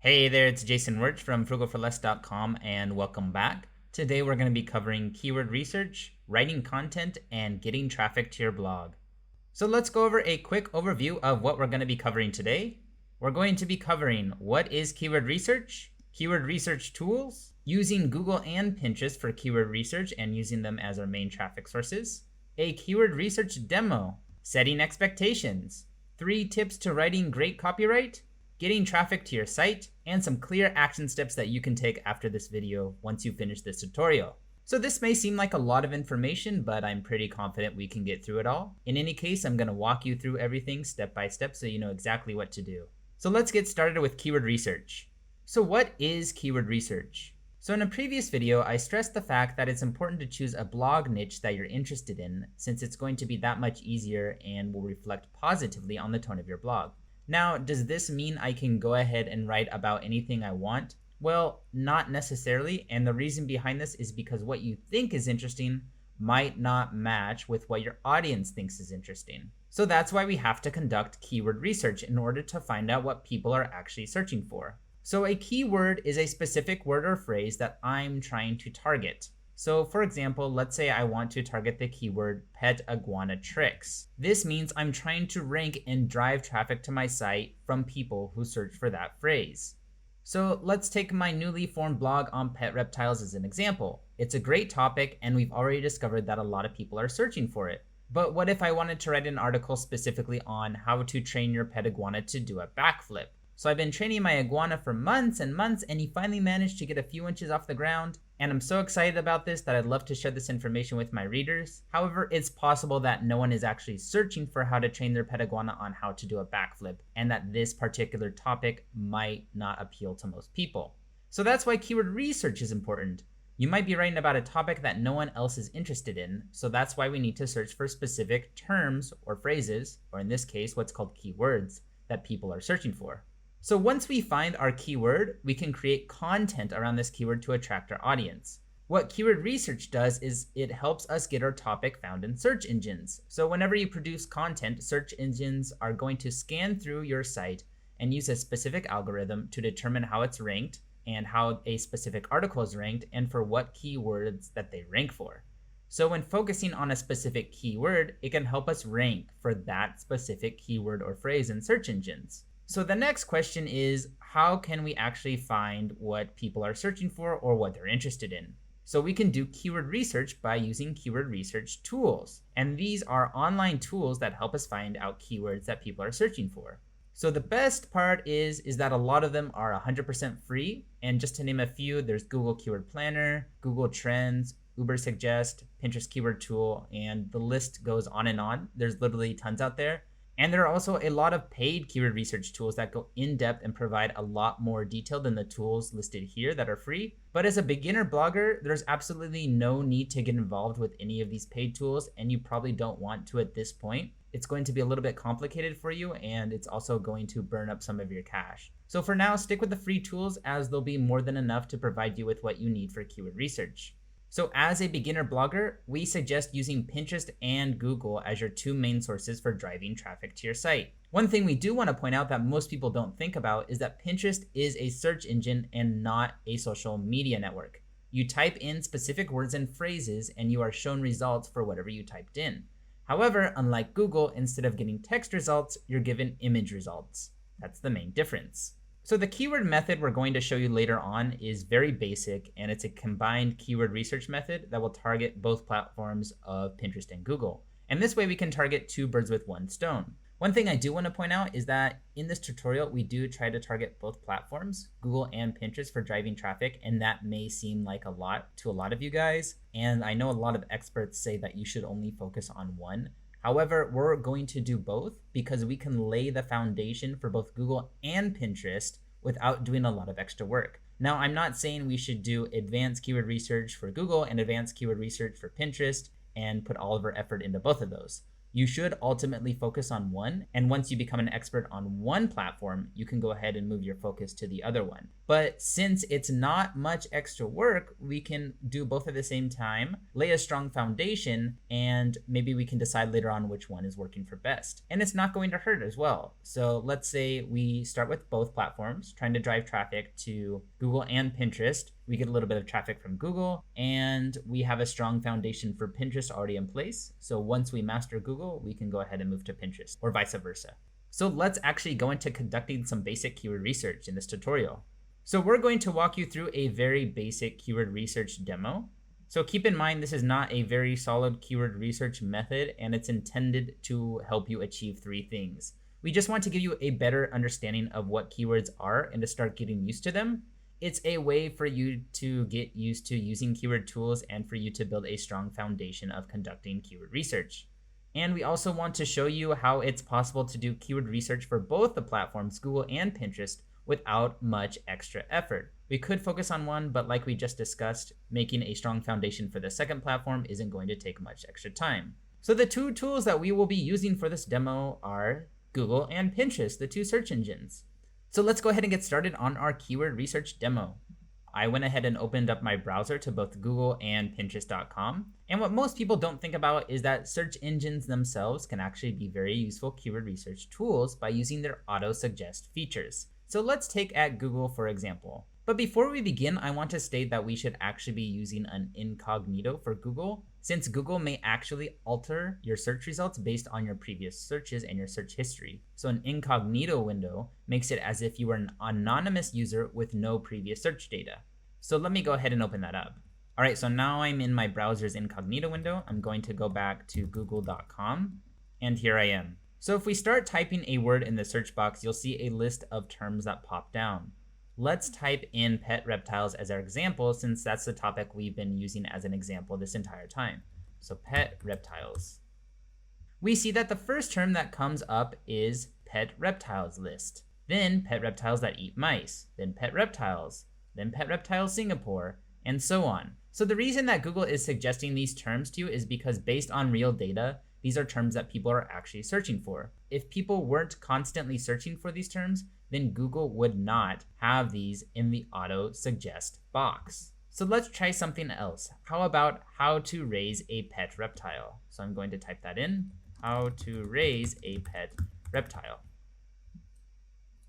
Hey there, it's Jason Wirch from frugalforless.com and welcome back. Today we're going to be covering keyword research, writing content, and getting traffic to your blog. So let's go over a quick overview of what we're going to be covering today. We're going to be covering what is keyword research tools, using Google and Pinterest for keyword research and using them as our main traffic sources, a keyword research demo, setting expectations, 3 tips to writing great copyright, getting traffic to your site, and some clear action steps that you can take after this video once you finish this tutorial. So this may seem like a lot of information, but I'm pretty confident we can get through it all. In any case, I'm going to walk you through everything step by step so you know exactly what to do. So let's get started with keyword research. So what is keyword research? So in a previous video, I stressed the fact that it's important to choose a blog niche that you're interested in, since it's going to be that much easier and will reflect positively on the tone of your blog. Now, does this mean I can go ahead and write about anything I want? Well, not necessarily, and the reason behind this is because what you think is interesting might not match with what your audience thinks is interesting. So that's why we have to conduct keyword research in order to find out what people are actually searching for. So a keyword is a specific word or phrase that I'm trying to target. So for example, let's say I want to target the keyword pet iguana tricks. This means I'm trying to rank and drive traffic to my site from people who search for that phrase. So let's take my newly formed blog on pet reptiles as an example. It's a great topic and we've already discovered that a lot of people are searching for it. But what if I wanted to write an article specifically on how to train your pet iguana to do a backflip? So I've been training my iguana for months and months, and he finally managed to get a few inches off the ground. And I'm so excited about this that I'd love to share this information with my readers. However, it's possible that no one is actually searching for how to train their pet iguana on how to do a backflip, and that this particular topic might not appeal to most people. So that's why keyword research is important. You might be writing about a topic that no one else is interested in, so that's why we need to search for specific terms or phrases, or in this case, what's called keywords, that people are searching for. So once we find our keyword, we can create content around this keyword to attract our audience. What keyword research does is it helps us get our topic found in search engines. So whenever you produce content, search engines are going to scan through your site and use a specific algorithm to determine how it's ranked and how a specific article is ranked and for what keywords that they rank for. So when focusing on a specific keyword, it can help us rank for that specific keyword or phrase in search engines. So the next question is, how can we actually find what people are searching for or what they're interested in? So we can do keyword research by using keyword research tools. And these are online tools that help us find out keywords that people are searching for. So the best part is that a lot of them are 100% free. And just to name a few, there's Google Keyword Planner, Google Trends, Ubersuggest, Pinterest Keyword Tool, and the list goes on and on. There's literally tons out there. And there are also a lot of paid keyword research tools that go in depth and provide a lot more detail than the tools listed here that are free. But as a beginner blogger, there's absolutely no need to get involved with any of these paid tools, and you probably don't want to at this point. It's going to be a little bit complicated for you, and it's also going to burn up some of your cash. So for now, stick with the free tools, as they'll be more than enough to provide you with what you need for keyword research. So as a beginner blogger, we suggest using Pinterest and Google as your 2 main sources for driving traffic to your site. One thing we do want to point out that most people don't think about is that Pinterest is a search engine and not a social media network. You type in specific words and phrases and you are shown results for whatever you typed in. However, unlike Google, instead of getting text results, you're given image results. That's the main difference. So the keyword method we're going to show you later on is very basic, and it's a combined keyword research method that will target both platforms of Pinterest and Google. And this way we can target 2 birds with 1 stone. One thing I do want to point out is that in this tutorial, we do try to target both platforms, Google and Pinterest, for driving traffic, and that may seem like a lot to a lot of you guys. And I know a lot of experts say that you should only focus on one. However, we're going to do both because we can lay the foundation for both Google and Pinterest without doing a lot of extra work. Now, I'm not saying we should do advanced keyword research for Google and advanced keyword research for Pinterest and put all of our effort into both of those. You should ultimately focus on one, and once you become an expert on one platform, you can go ahead and move your focus to the other one. But since it's not much extra work, we can do both at the same time, lay a strong foundation, and maybe we can decide later on which one is working for best. And it's not going to hurt as well. So let's say we start with both platforms, trying to drive traffic to Google and Pinterest. We get a little bit of traffic from Google, and we have a strong foundation for Pinterest already in place. So once we master Google, we can go ahead and move to Pinterest, or vice versa. So let's actually go into conducting some basic keyword research in this tutorial. So we're going to walk you through a very basic keyword research demo. So keep in mind, this is not a very solid keyword research method, and it's intended to help you achieve three things. We just want to give you a better understanding of what keywords are and to start getting used to them. It's a way for you to get used to using keyword tools and for you to build a strong foundation of conducting keyword research. And we also want to show you how it's possible to do keyword research for both the platforms, Google and Pinterest, without much extra effort. We could focus on one, but like we just discussed, making a strong foundation for the second platform isn't going to take much extra time. So the two tools that we will be using for this demo are Google and Pinterest, the two search engines. So let's go ahead and get started on our keyword research demo. I went ahead and opened up my browser to both Google and Pinterest.com. And what most people don't think about is that search engines themselves can actually be very useful keyword research tools by using their auto-suggest features. So let's take at Google for example. But before we begin, I want to state that we should actually be using an incognito for Google, since Google may actually alter your search results based on your previous searches and your search history. So an incognito window makes it as if you were an anonymous user with no previous search data. So let me go ahead and open that up. All right, so now I'm in my browser's incognito window. I'm going to go back to google.com, and here I am. So if we start typing a word in the search box, you'll see a list of terms that pop down. Let's type in pet reptiles as our example, since that's the topic we've been using as an example this entire time. So pet reptiles. We see that the first term that comes up is pet reptiles list. Then pet reptiles that eat mice. Then pet reptiles. Then pet reptiles Singapore, and so on. So the reason that Google is suggesting these terms to you is because based on real data, these are terms that people are actually searching for. If people weren't constantly searching for these terms, then Google would not have these in the auto suggest box. So let's try something else. How about how to raise a pet reptile? So I'm going to type that in, how to raise a pet reptile.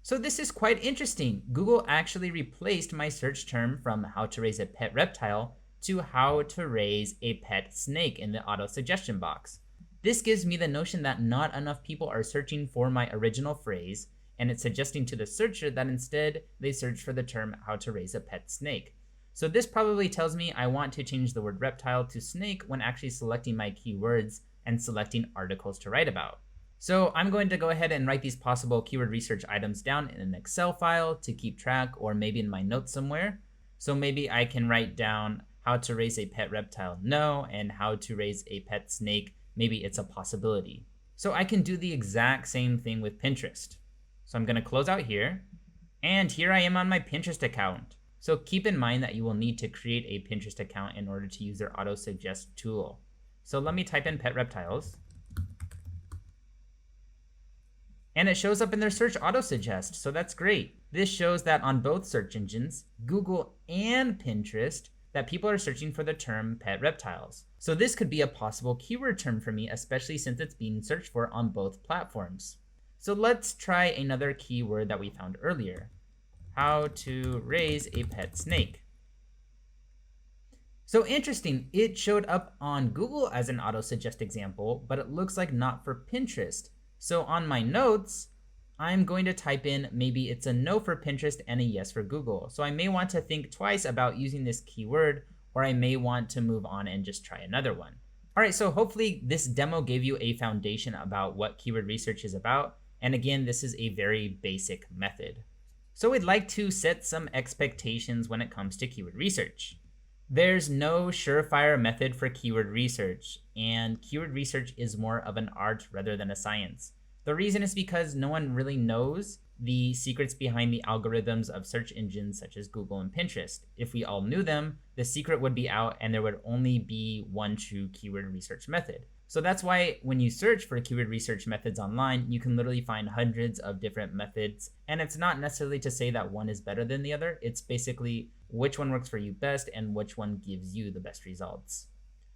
So this is quite interesting. Google actually replaced my search term from how to raise a pet reptile to how to raise a pet snake in the auto suggestion box. This gives me the notion that not enough people are searching for my original phrase, and it's suggesting to the searcher that instead they search for the term how to raise a pet snake. So this probably tells me I want to change the word reptile to snake when actually selecting my keywords and selecting articles to write about. So I'm going to go ahead and write these possible keyword research items down in an Excel file to keep track, or maybe in my notes somewhere. So maybe I can write down how to raise a pet reptile, no, and how to raise a pet snake, maybe it's a possibility. So I can do the exact same thing with Pinterest. So I'm going to close out here, and here I am on my Pinterest account. So keep in mind that you will need to create a Pinterest account in order to use their auto suggest tool. So let me type in pet reptiles. And it shows up in their search auto suggest, so that's great. This shows that on both search engines, Google and Pinterest, that people are searching for the term pet reptiles. So this could be a possible keyword term for me, especially since it's being searched for on both platforms. So let's try another keyword that we found earlier. How to raise a pet snake. So interesting, it showed up on Google as an auto-suggest example, but it looks like not for Pinterest. So on my notes, I'm going to type in maybe it's a no for Pinterest and a yes for Google. So I may want to think twice about using this keyword, or I may want to move on and just try another one. All right, so hopefully this demo gave you a foundation about what keyword research is about. And again, this is a very basic method. So we'd like to set some expectations when it comes to keyword research. There's no surefire method for keyword research, and keyword research is more of an art rather than a science. The reason is because no one really knows the secrets behind the algorithms of search engines such as Google and Pinterest. If we all knew them, the secret would be out and there would only be one true keyword research method. So that's why when you search for keyword research methods online, you can literally find hundreds of different methods. And it's not necessarily to say that one is better than the other. It's basically which one works for you best and which one gives you the best results.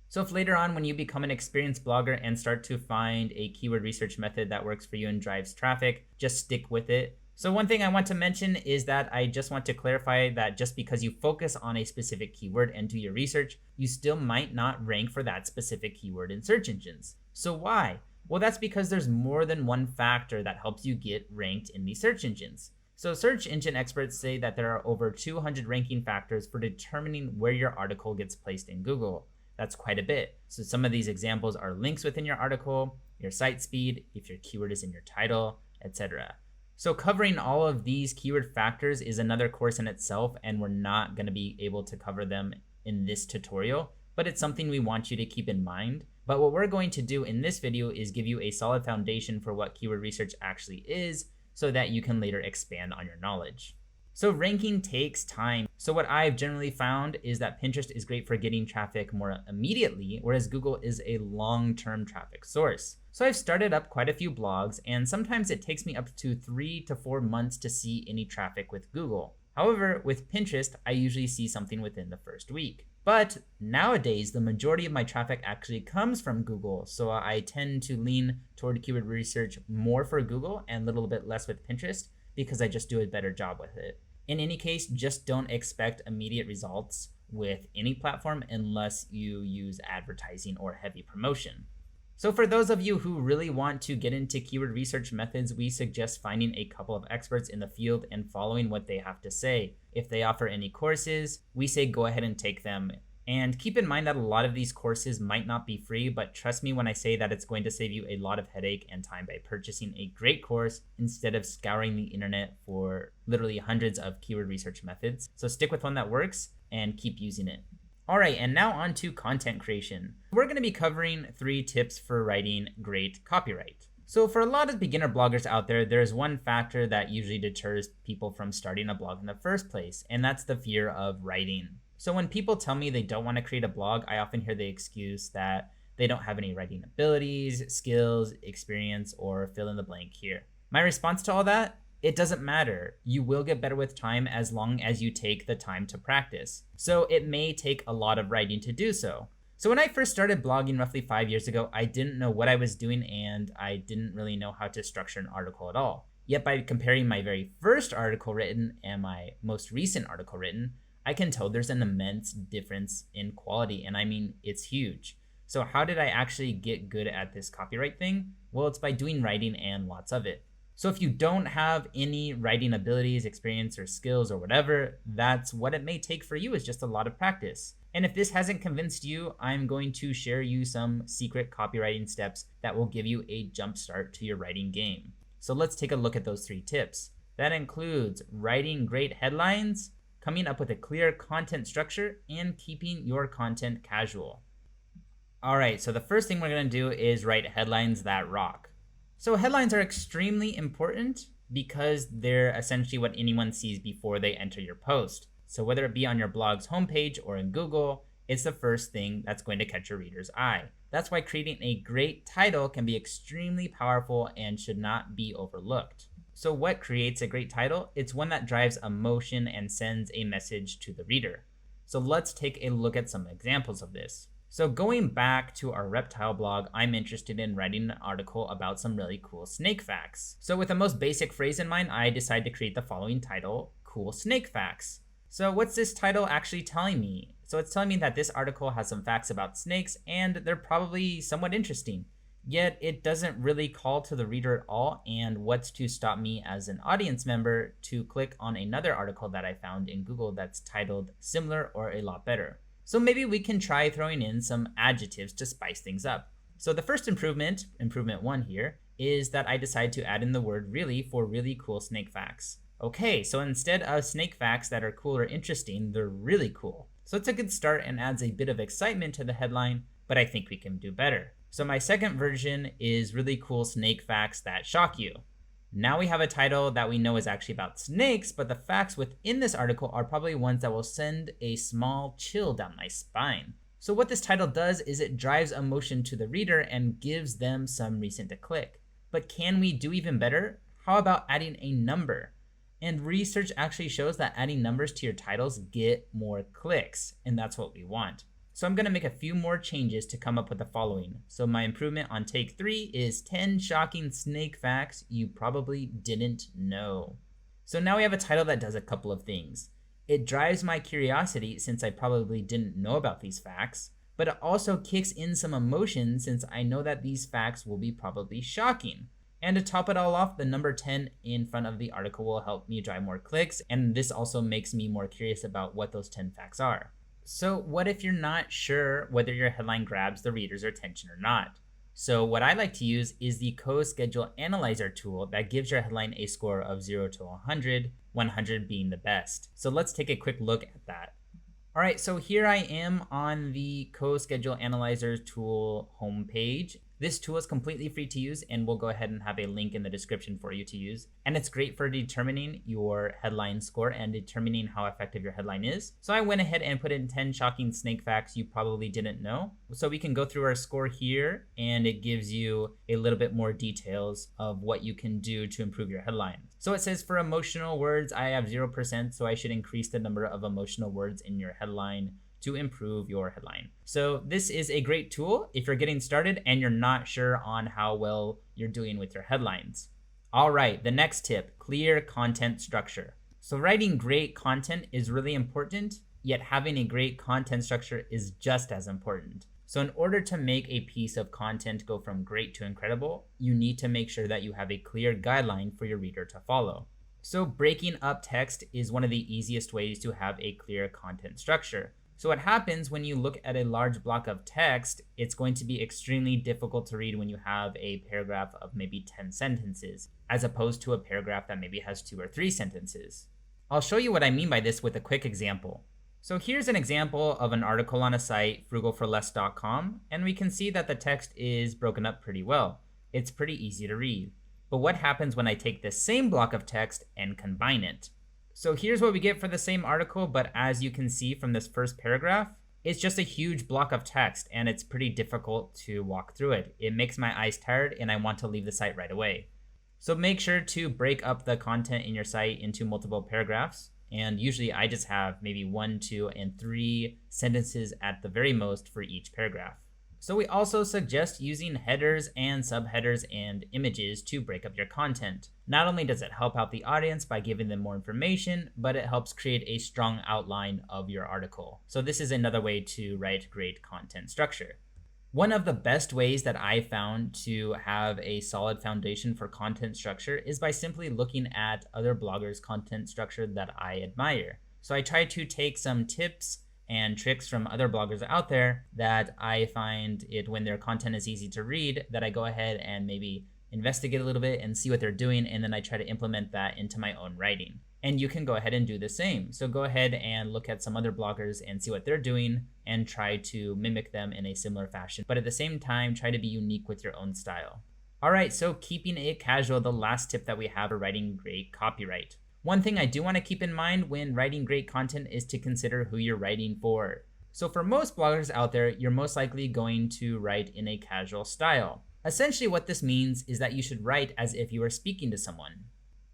So if later on when you become an experienced blogger and start to find a keyword research method that works for you and drives traffic, just stick with it. So one thing I want to mention is that I just want to clarify that just because you focus on a specific keyword and do your research, you still might not rank for that specific keyword in search engines. So why? Well, that's because there's more than one factor that helps you get ranked in these search engines. So search engine experts say that there are over 200 ranking factors for determining where your article gets placed in Google. That's quite a bit. So some of these examples are links within your article, your site speed, if your keyword is in your title, etc. So covering all of these keyword factors is another course in itself, and we're not going to be able to cover them in this tutorial, but it's something we want you to keep in mind. But what we're going to do in this video is give you a solid foundation for what keyword research actually is so that you can later expand on your knowledge. So ranking takes time. So what I've generally found is that Pinterest is great for getting traffic more immediately, whereas Google is a long-term traffic source. So I've started up quite a few blogs, and sometimes it takes me up to 3 to 4 months to see any traffic with Google. However, with Pinterest, I usually see something within the first week. But nowadays, the majority of my traffic actually comes from Google, so I tend to lean toward keyword research more for Google and a little bit less with Pinterest because I just do a better job with it. In any case, just don't expect immediate results with any platform unless you use advertising or heavy promotion. So for those of you who really want to get into keyword research methods, we suggest finding a couple of experts in the field and following what they have to say. If they offer any courses, we say go ahead and take them. And keep in mind that a lot of these courses might not be free, but trust me when I say that it's going to save you a lot of headache and time by purchasing a great course instead of scouring the internet for literally hundreds of keyword research methods. So stick with one that works and keep using it. All right, and now on to content creation. We're going to be covering 3 tips for writing great copyright. So for a lot of beginner bloggers out there, there's one factor that usually deters people from starting a blog in the first place, and that's the fear of writing. So when people tell me they don't want to create a blog, I often hear the excuse that they don't have any writing abilities, skills, experience, or fill in the blank here. My response to all that? It doesn't matter. You will get better with time as long as you take the time to practice. So it may take a lot of writing to do so. So when I first started blogging roughly 5 years ago, I didn't know what I was doing and I didn't really know how to structure an article at all. Yet by comparing my very first article written and my most recent article written, I can tell there's an immense difference in quality, and I mean, it's huge. So how did I actually get good at this copyright thing? Well, it's by doing writing and lots of it. So if you don't have any writing abilities, experience, or skills or whatever, that's what it may take for you is just a lot of practice. And if this hasn't convinced you, I'm going to share you some secret copywriting steps that will give you a jump start to your writing game. So let's take a look at those 3 tips. That includes writing great headlines, coming up with a clear content structure, and keeping your content casual. All right, so the first thing we're gonna do is write headlines that rock. So headlines are extremely important because they're essentially what anyone sees before they enter your post. So whether it be on your blog's homepage or in Google, it's the first thing that's going to catch your reader's eye. That's why creating a great title can be extremely powerful and should not be overlooked. So what creates a great title? It's one that drives emotion and sends a message to the reader. So let's take a look at some examples of this. So going back to our reptile blog, I'm interested in writing an article about some really cool snake facts. So with the most basic phrase in mind, I decided to create the following title, Cool Snake Facts. So what's this title actually telling me? So it's telling me that this article has some facts about snakes and they're probably somewhat interesting. Yet it doesn't really call to the reader at all, and what's to stop me as an audience member to click on another article that I found in Google that's titled similar or a lot better. So maybe we can try throwing in some adjectives to spice things up. So the first improvement 1 here, is that I decided to add in the word really for really cool snake facts. Okay, so instead of snake facts that are cool or interesting, they're really cool. So it's a good start and adds a bit of excitement to the headline, but I think we can do better. So my second version is really cool snake facts that shock you. Now we have a title that we know is actually about snakes, but the facts within this article are probably ones that will send a small chill down my spine. So what this title does is it drives emotion to the reader and gives them some reason to click. But can we do even better? How about adding a number? And research actually shows that adding numbers to your titles get more clicks, and that's what we want. So I'm gonna make a few more changes to come up with the following. So my improvement on take 3 is 10 shocking snake facts you probably didn't know. So now we have a title that does a couple of things. It drives my curiosity since I probably didn't know about these facts, but it also kicks in some emotion since I know that these facts will be probably shocking. And to top it all off, the number 10 in front of the article will help me drive more clicks, and this also makes me more curious about what those 10 facts are. So what if you're not sure whether your headline grabs the reader's attention or not? So what I like to use is the Co-Schedule Analyzer tool that gives your headline a score of 0 to 100, 100 being the best. So let's take a quick look at that. All right, so here I am on the Co-Schedule Analyzer tool homepage. This tool is completely free to use, and we'll go ahead and have a link in the description for you to use. And it's great for determining your headline score and determining how effective your headline is. So I went ahead and put in 10 shocking snake facts you probably didn't know. So we can go through our score here, and it gives you a little bit more details of what you can do to improve your headline. So it says for emotional words, I have 0%, so I should increase the number of emotional words in your headline to improve your headline. So this is a great tool if you're getting started and you're not sure on how well you're doing with your headlines. All right, the next tip, clear content structure. So writing great content is really important, yet having a great content structure is just as important. So in order to make a piece of content go from great to incredible, you need to make sure that you have a clear guideline for your reader to follow. So breaking up text is one of the easiest ways to have a clear content structure. So what happens when you look at a large block of text, it's going to be extremely difficult to read when you have a paragraph of maybe 10 sentences, as opposed to a paragraph that maybe has 2 or 3 sentences. I'll show you what I mean by this with a quick example. So here's an example of an article on a site, frugalforless.com, and we can see that the text is broken up pretty well. It's pretty easy to read. But what happens when I take this same block of text and combine it? So here's what we get for the same article, but as you can see from this first paragraph, it's just a huge block of text and it's pretty difficult to walk through it. It makes my eyes tired and I want to leave the site right away. So make sure to break up the content in your site into multiple paragraphs. And usually I just have maybe 1, 2, and 3 sentences at the very most for each paragraph. So we also suggest using headers and subheaders and images to break up your content. Not only does it help out the audience by giving them more information, but it helps create a strong outline of your article. So this is another way to write great content structure. One of the best ways that I found to have a solid foundation for content structure is by simply looking at other bloggers' content structure that I admire. So I try to take some tips and tricks from other bloggers out there that I find it when their content is easy to read, that I go ahead and maybe investigate a little bit and see what they're doing, and then I try to implement that into my own writing. And you can go ahead and do the same. So go ahead and look at some other bloggers and see what they're doing and try to mimic them in a similar fashion, but at the same time try to be unique with your own style. All right, so keeping it casual, the last tip that we have for writing great copyright. One thing I do want to keep in mind when writing great content is to consider who you're writing for. So for most bloggers out there, you're most likely going to write in a casual style. Essentially what this means is that you should write as if you were speaking to someone.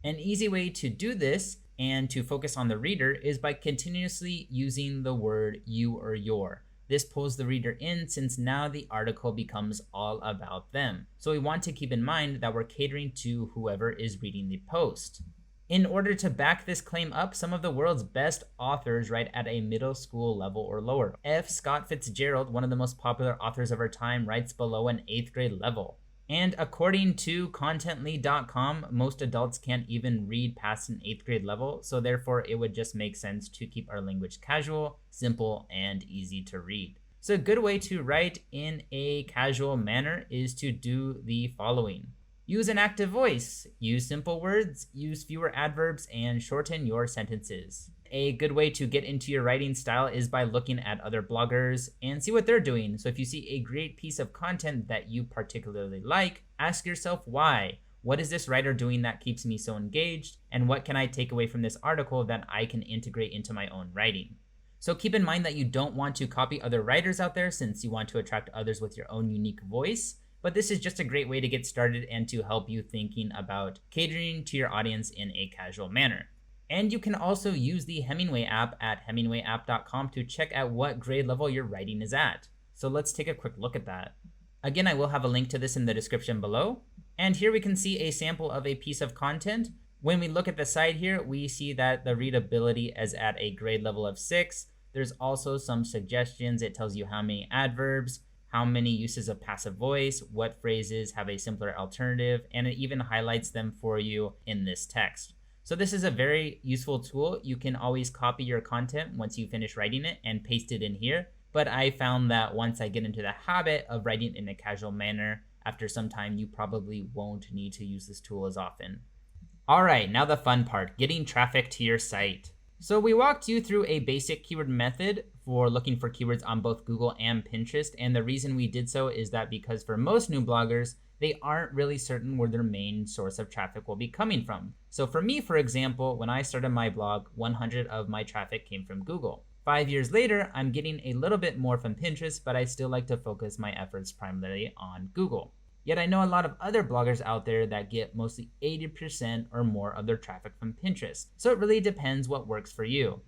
An easy way to do this and to focus on the reader is by continuously using the word you or your. This pulls the reader in since now the article becomes all about them. So we want to keep in mind that we're catering to whoever is reading the post. In order to back this claim up, some of the world's best authors write at a middle school level or lower. F. Scott Fitzgerald, one of the most popular authors of our time, writes below an 8th grade level. And according to contently.com, most adults can't even read past an 8th grade level, so therefore it would just make sense to keep our language casual, simple, and easy to read. So a good way to write in a casual manner is to do the following. Use an active voice, use simple words, use fewer adverbs, and shorten your sentences. A good way to get into your writing style is by looking at other bloggers and see what they're doing. So if you see a great piece of content that you particularly like, ask yourself why. What is this writer doing that keeps me so engaged? And what can I take away from this article that I can integrate into my own writing? So keep in mind that you don't want to copy other writers out there since you want to attract others with your own unique voice. But this is just a great way to get started and to help you thinking about catering to your audience in a casual manner. And you can also use the Hemingway app at hemingwayapp.com to check out what grade level your writing is at. So let's take a quick look at that. Again, I will have a link to this in the description below. And here we can see a sample of a piece of content. When we look at the side here, we see that the readability is at a grade level of 6. There's also some suggestions. It tells you how many adverbs, how many uses of passive voice, what phrases have a simpler alternative, and it even highlights them for you in this text. So this is a very useful tool. You can always copy your content once you finish writing it and paste it in here. But I found that once I get into the habit of writing in a casual manner, after some time, you probably won't need to use this tool as often. All right, now the fun part, getting traffic to your site. So we walked you through a basic keyword method for looking for keywords on both Google and Pinterest. And the reason we did so is that because for most new bloggers, they aren't really certain where their main source of traffic will be coming from. So for me, for example, when I started my blog, 100 of my traffic came from Google. 5 years later, I'm getting a little bit more from Pinterest, but I still like to focus my efforts primarily on Google. Yet I know a lot of other bloggers out there that get mostly 80% or more of their traffic from Pinterest. So it really depends what works for you.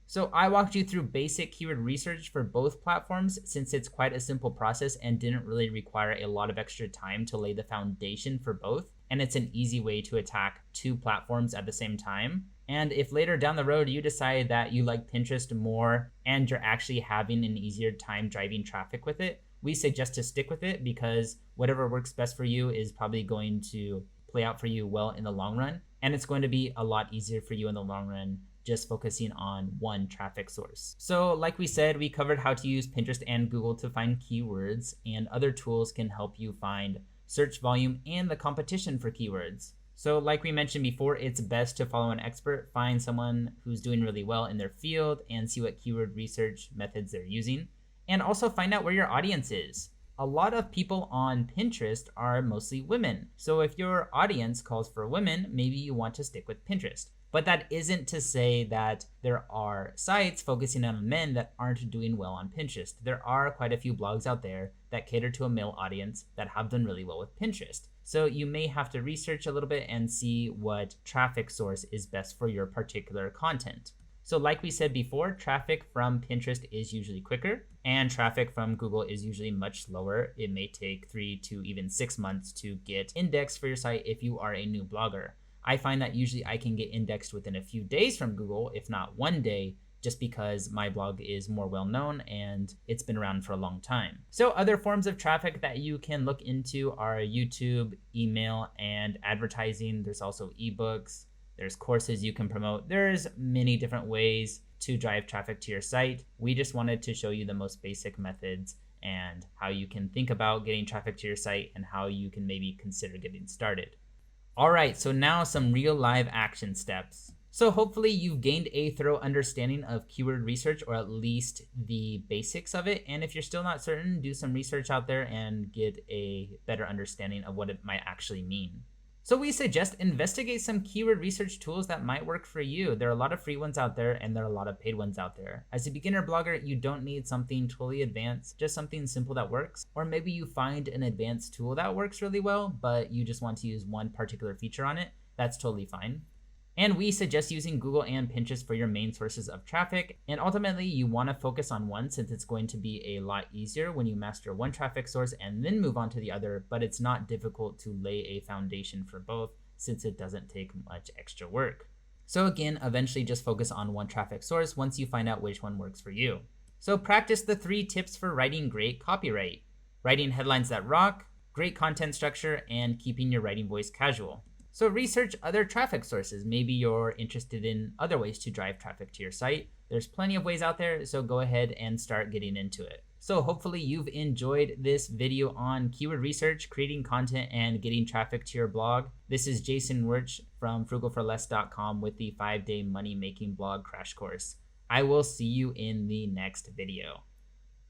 So I walked you through basic keyword research for both platforms since it's quite a simple process and didn't really require a lot of extra time to lay the foundation for both. And it's an easy way to attack two platforms at the same time. And if later down the road you decide that you like Pinterest more and you're actually having an easier time driving traffic with it, we suggest to stick with it because whatever works best for you is probably going to play out for you well in the long run. And it's going to be a lot easier for you in the long run just focusing on one traffic source. So like we said, we covered how to use Pinterest and Google to find keywords, and other tools can help you find search volume and the competition for keywords. So like we mentioned before, it's best to follow an expert, find someone who's doing really well in their field and see what keyword research methods they're using. And also find out where your audience is. A lot of people on Pinterest are mostly women. So if your audience calls for women, maybe you want to stick with Pinterest. But that isn't to say that there are sites focusing on men that aren't doing well on Pinterest. There are quite a few blogs out there that cater to a male audience that have done really well with Pinterest. So you may have to research a little bit and see what traffic source is best for your particular content. So like we said before, traffic from Pinterest is usually quicker and traffic from Google is usually much slower. It may take 3 to even 6 months to get indexed for your site if you are a new blogger. I find that usually I can get indexed within a few days from Google, if not one day, just because my blog is more well known and it's been around for a long time. So other forms of traffic that you can look into are YouTube, email, and advertising. There's also ebooks. There's courses you can promote. There's many different ways to drive traffic to your site. We just wanted to show you the most basic methods and how you can think about getting traffic to your site and how you can maybe consider getting started. All right, so now some real live action steps. So hopefully you've gained a thorough understanding of keyword research, or at least the basics of it. And if you're still not certain, do some research out there and get a better understanding of what it might actually mean. So we suggest investigate some keyword research tools that might work for you. There are a lot of free ones out there and there are a lot of paid ones out there. As a beginner blogger, you don't need something totally advanced, just something simple that works. Or maybe you find an advanced tool that works really well, but you just want to use one particular feature on it. That's totally fine. And we suggest using Google and Pinterest for your main sources of traffic. And ultimately, you want to focus on one since it's going to be a lot easier when you master one traffic source and then move on to the other. But it's not difficult to lay a foundation for both since it doesn't take much extra work. So again, eventually just focus on one traffic source once you find out which one works for you. So practice the 3 tips for writing great copyright: writing headlines that rock, great content structure, and keeping your writing voice casual. So research other traffic sources. Maybe you're interested in other ways to drive traffic to your site. There's plenty of ways out there, so go ahead and start getting into it. So hopefully you've enjoyed this video on keyword research, creating content, and getting traffic to your blog. This is Jason Wirch from frugalforless.com with the 5-day money making blog crash course. I will see you in the next video.